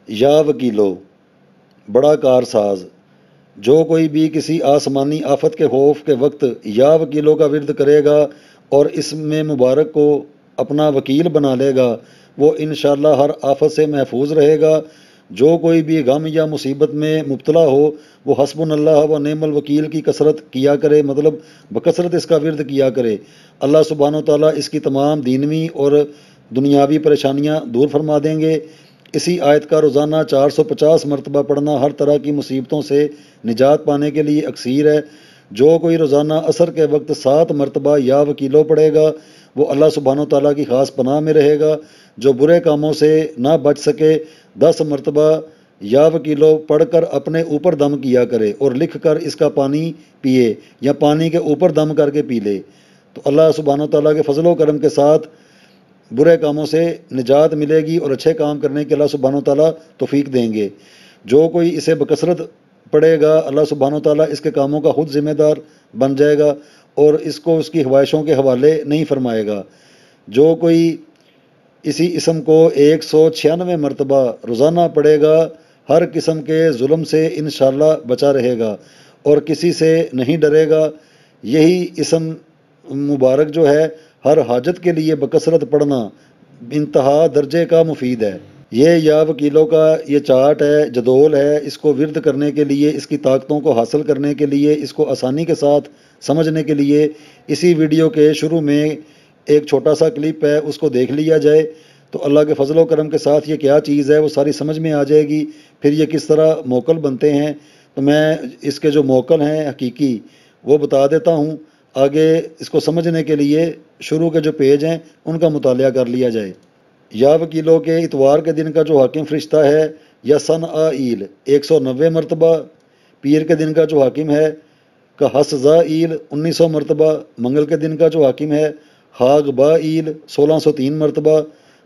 یا وکیلو بڑا کارساز، جو کوئی بھی کسی آسمانی آفت کے خوف کے وقت یا وکیلوں کا ورد کرے گا اور اس میں مبارک کو اپنا وکیل بنا لے گا، وہ انشاءاللہ ہر آفت سے محفوظ رہے گا۔ جو کوئی بھی غم یا مصیبت میں مبتلا ہو، وہ حسبنا اللہ و نعم الوکیل کی کثرت کیا کرے، مطلب بکثرت اس کا ورد کیا کرے۔ اللہ سبحانہ و تعالیٰ اس کی تمام دینوی اور دنیاوی پریشانیاں دور فرما دیں گے۔ اسی آیت کا روزانہ 450 مرتبہ پڑھنا ہر طرح کی مصیبتوں سے نجات پانے کے لیے اکثیر ہے۔ جو کوئی روزانہ عصر کے وقت 7 مرتبہ یا وکیلوں پڑھے گا، وہ اللہ سبحانہ و تعالیٰ کی خاص پناہ میں رہے گا۔ جو برے کاموں سے نہ بچ سکے، 10 مرتبہ یا وکیلوں پڑھ کر اپنے اوپر دم کیا کرے اور لکھ کر اس کا پانی پیے یا پانی کے اوپر دم کر کے پی لے، تو اللہ سبحانہ و تعالیٰ کے فضل و کرم کے ساتھ برے کاموں سے نجات ملے گی اور اچھے کام کرنے کے اللہ سبحانہ و تعالیٰ توفیق دیں گے۔ جو کوئی اسے بکثرت پڑھے گا، اللہ سبحانہ و تعالیٰ اس کے کاموں کا خود ذمہ دار بن جائے گا اور اس کو اس کی خواہشوں کے حوالے نہیں فرمائے گا۔ جو کوئی اسی اسم کو 196 مرتبہ روزانہ پڑھے گا، ہر قسم کے ظلم سے انشاءاللہ بچا رہے گا اور کسی سے نہیں ڈرے گا۔ یہی اسم مبارک جو ہے ہر حاجت کے لیے بکثرت پڑھنا انتہا درجے کا مفید ہے۔ یہ یا وکیلوں کا یہ چارٹ ہے، جدول ہے، اس کو ورد کرنے کے لیے، اس کی طاقتوں کو حاصل کرنے کے لیے، اس کو آسانی کے ساتھ سمجھنے کے لیے اسی ویڈیو کے شروع میں ایک چھوٹا سا کلپ ہے، اس کو دیکھ لیا جائے تو اللہ کے فضل و کرم کے ساتھ یہ کیا چیز ہے وہ ساری سمجھ میں آ جائے گی۔ پھر یہ کس طرح موکل بنتے ہیں تو میں اس کے جو موکل ہیں حقیقی وہ بتا دیتا ہوں۔ آگے اس کو سمجھنے کے لیے شروع کے جو پیج ہیں ان کا مطالعہ کر لیا جائے۔ یا وکیلوں کے اتوار کے دن کا جو حاکم فرشتہ ہے یا سن آئیل 190 مرتبہ، پیر کے دن کا جو حاکم ہے کا حسزائیل 1900 مرتبہ، منگل کے دن کا جو حاکم ہے حاغ بائیل 1603 مرتبہ،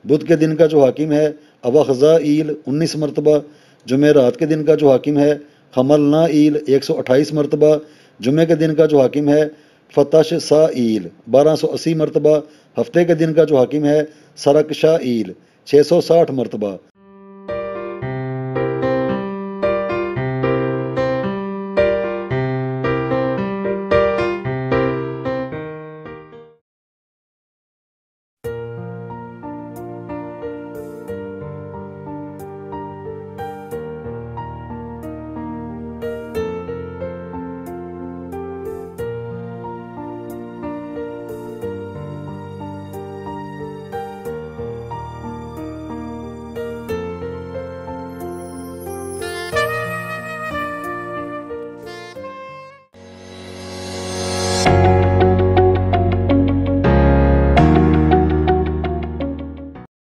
بدھ کے دن کا جو حاکم ہے ابخزائیل 19 مرتبہ، جمعرات کے دن کا جو حاکم ہے حملنائیل 128 مرتبہ، جمعے کے دن کا جو حاکم ہے فتش سائیل 1280 مرتبہ، ہفتے کے دن کا جو حاکم ہے سرکشائیل 660 مرتبہ،